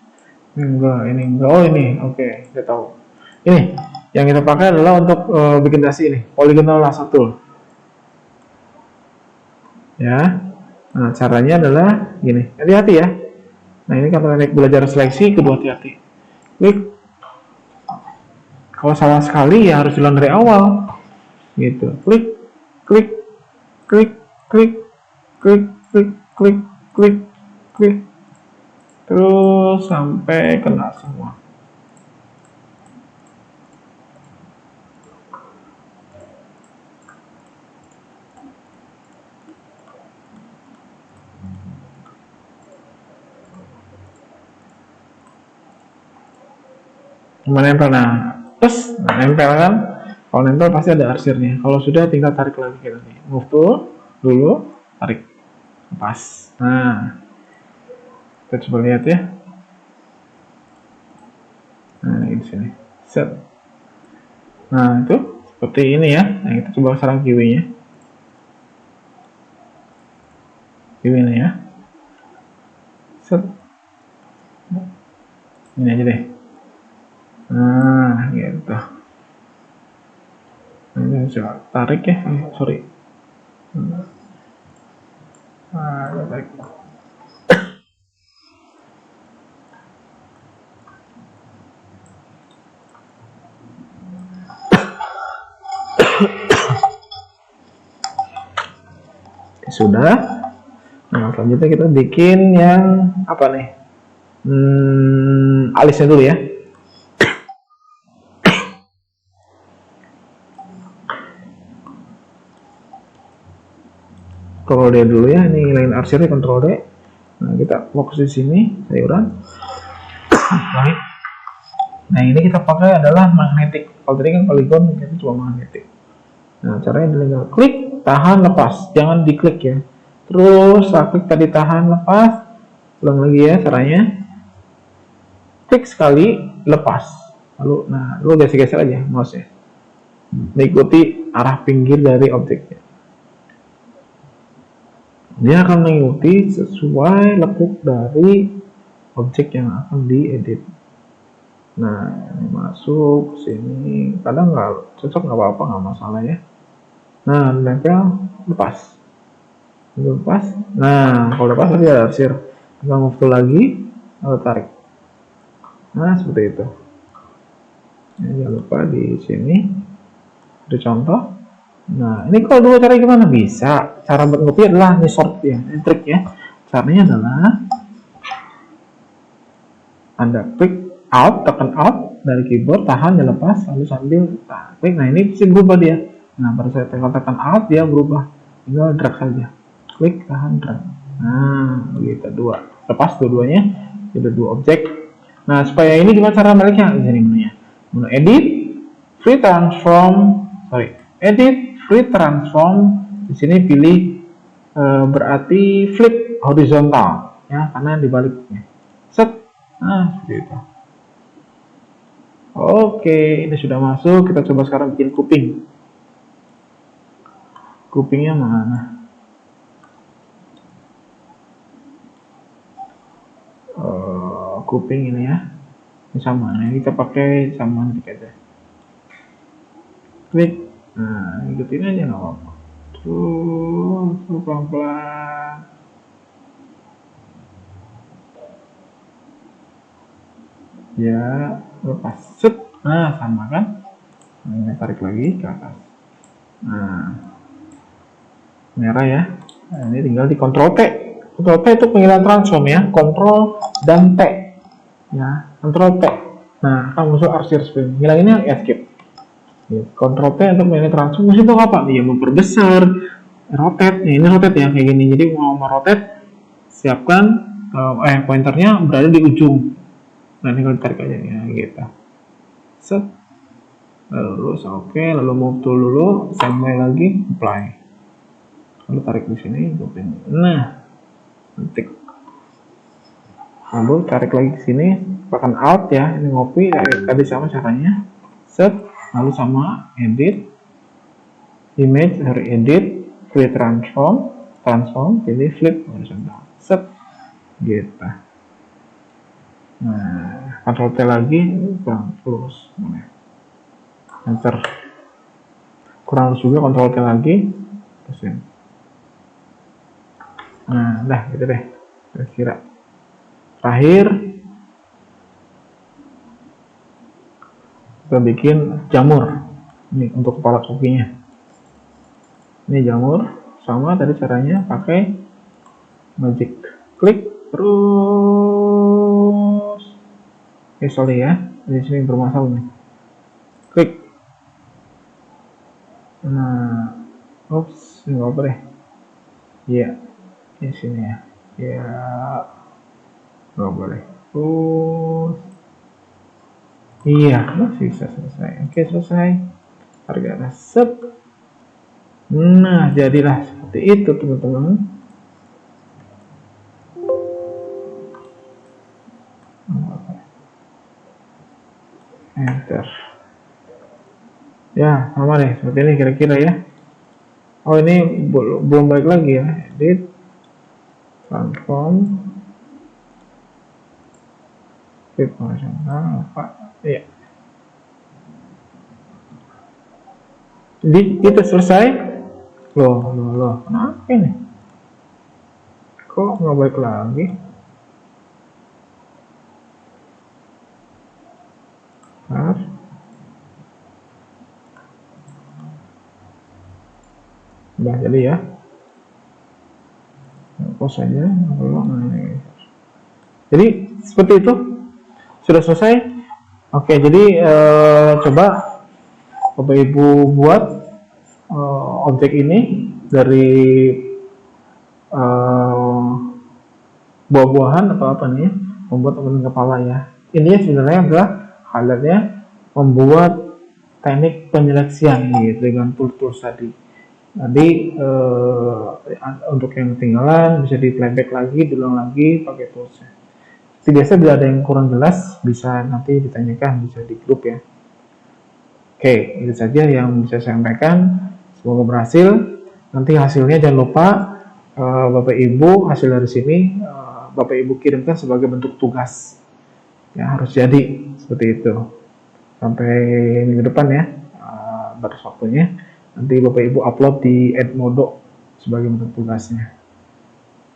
Ini enggak. Oh ini, oke, saya tahu. Ini yang kita pakai adalah untuk bikin dasi ini, polygonal lasso tool. Ya, nah caranya adalah gini, hati-hati ya. Nah ini kalau teknik belajar seleksi, kedua hati-hati. Klik, kalau salah sekali ya harus ulang dari awal, gitu. Klik, klik, klik, klik, klik, klik, klik, klik, klik, terus sampai kena semua. menempel. Nah, terus nempel kan. Kalau nempel pasti ada arsirnya. Kalau sudah tinggal tarik lagi kita nih. Move to dulu, tarik, lepas. Nah, kita coba lihat ya. Nah, ini di sini. Set. Nah, itu seperti ini ya. Nah, kita coba sekarang kiwinya. Kiwinya ya. Set. Ini aja deh. Nah, gitu. Ini coba tarik ya. Sorry. Nah, tarik. Sudah. Nah, selanjutnya kita bikin yang apa nih? Alisnya dulu ya. Ctrl D dulu ya. Ini line arsirnya Ctrl D. Nah, kita fokus di sini sayuran. Baik. Nah, ini kita pakai adalah magnetik. Kalau tadi kan poligon, ini cuma magnetik. Nah, caranya tinggal klik, tahan, lepas. Jangan diklik ya. Terus klik tadi, tahan, lepas. Ulang lagi ya caranya. Klik sekali, lepas. Lalu geser-geser aja mouse-nya. Mengikuti arah pinggir dari objeknya. Dia akan mengikuti sesuai lekuk dari objek yang akan diedit. Nah, ini masuk sini. Kadang nggak cocok, nggak apa-apa, nggak masalah ya. Nah, nempel, lepas. Lepas. Nah, kalau lepas tadi ada arsir. Kita move to lagi, lalu tarik. Nah, seperti itu. Nah, jangan lupa di sini ada contoh. Nah, ini kalau dua cara gimana? Bisa. Cara buat ngopi adalah ini short ya, ini trik ya. Caranya adalah Anda klik Alt, tekan Alt dari keyboard, tahan dan lepas, lalu sambil klik. Nah, ini bisa berubah dia. Nah, baru saya tekan Alt, dia berubah. Tinggal drag saja. Klik, tahan, drag. Nah, begitu dua. Lepas dua-duanya, jadi dua objek. Nah, supaya ini gimana cara baliknya? Di sini menunya. Menu edit, free transform, edit, free transform. Di sini pilih berarti flip horizontal ya, karena dibaliknya. Set. Nah, seperti itu. Oke, ini sudah masuk. Kita coba sekarang bikin kuping. Kupingnya mana? Kuping ini ya. Ini sama. Nah, kita pakai sama nanti aja. Klik. Nah, ikutin aja nggak apa-apa. Terus pelan-pelan. Ya, lepas. Set. Nah, sama kan? Nah, ini tarik lagi ke atas. Nah, merah ya. Nah, ini tinggal di Ctrl T. Ctrl T itu panggilan transform ya. Ctrl dan T. Ya, Ctrl T. Nah, akan muncul arsir spin. Hilanginnya escape. Ya, Ctrl T untuk panggilan transform. Itu apa? Ya, memperbesar, rotate. Ya, ini rotate ya kayak gini. Jadi mau merotate, siapkan pointernya berada di ujung. Nah, tinggal ditarik aja ya, gitu. Set. Lalu oke, lalu move tool dulu, sampai lagi, apply. Lalu tarik di sini, nah, ketik. Lalu tarik lagi ke sini, tekan Alt ya, ini ngopi, tadi sama caranya. Set, lalu sama edit, image dari edit, free transform, pilih flip horizontal. Set, gitu. Nah, Ctrl T lagi, kurang lurus. Enter. Kurang lurus juga, Ctrl T lagi. Terusin. Nah, dah gitu deh. Kira-kira. Terakhir, kita bikin jamur. Ini untuk kepala kopinya. Ini jamur, sama tadi caranya pakai magic. Klik terus. Sorry ya, di sini bermasalah nih. Klik. Nah, oops, nggak apa deh. Iya, di sini ya. Ya, nggak boleh. Terus Iya, masih bisa selesai. Oke, selesai. Harga sep. Nah, jadilah seperti itu, teman-teman. Enter. Ya, sama deh. Seperti ini kira-kira ya. Oh, ini belum baik lagi ya. Edit. Transform. Fit horizontal. Apa? Iya. Jadi, itu selesai. Loh. Kenapa ini? Kok nggak baik lagi? Bentar. Udah jadi ya. Pause saja. Jadi seperti itu. Sudah selesai. Oke, jadi coba Bapak Ibu buat objek ini dari buah-buahan atau apa nih, membuat organ kepala ya. Ini sebenarnya adalah highlightnya membuat teknik penyeleksian gitu dengan tools tadi. Jadi untuk yang ketinggalan bisa di playback lagi, diulang lagi pakai toolsnya. Biasa bila ada yang kurang jelas bisa nanti ditanyakan, bisa di grup ya. Oke, itu saja yang bisa saya sampaikan. Semoga berhasil. Nanti hasilnya jangan lupa Bapak Ibu hasil dari sini Bapak Ibu kirimkan sebagai bentuk tugas. Ya harus jadi seperti itu. Sampai minggu depan ya batas waktunya. Nanti Bapak Ibu upload di Edmodo sebagai bentuk tugasnya.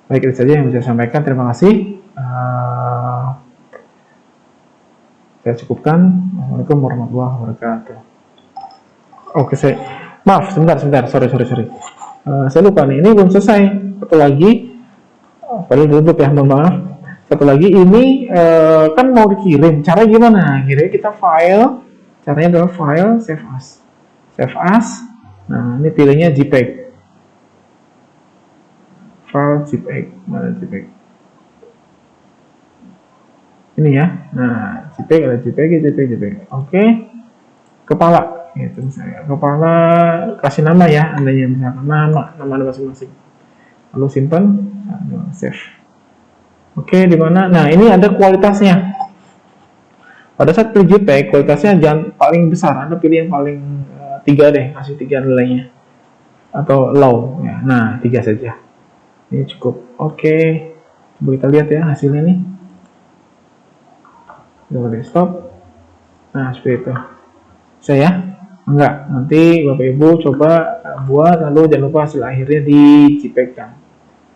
Baik, itu saja yang bisa saya sampaikan. Terima kasih. Saya cukupkan. Assalamualaikum warahmatullahi wabarakatuh. Oke, maaf, sebentar, sorry. Saya lupa nih, ini belum selesai. Satu lagi, padahal ditutup ya, mohon maaf. Satu lagi, ini kan mau dikirim. Cara gimana? Kira kita file, caranya adalah file, save as. Nah, ini pilihnya JPEG. File JPEG, mana JPEG? Ini ya. Nah, JPEG ada JPEG. Oke. Kepala gitu misalnya. Kepala kasih nama ya, andanya misalkan nama masing-masing. Lalu simpan, save. Oke, di mana? Nah, ini ada kualitasnya. Pada saat pilih JPEG, kualitasnya jangan paling besar. Anda pilih yang paling 3 deh, kasih 3 nilainya. Atau low ya. Nah, 3 saja. Ini cukup. Oke. Coba kita lihat ya hasilnya nih. Coba desktop. Nah, seperti itu. Saya enggak, nanti Bapak Ibu coba buat, lalu jangan lupa hasil akhirnya di JPEG kan,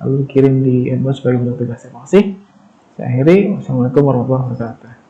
lalu kirim di inbox sebagai bentuk tugas. Terima kasih. Saya akhiri. Wassalamualaikum warahmatullahi wabarakatuh.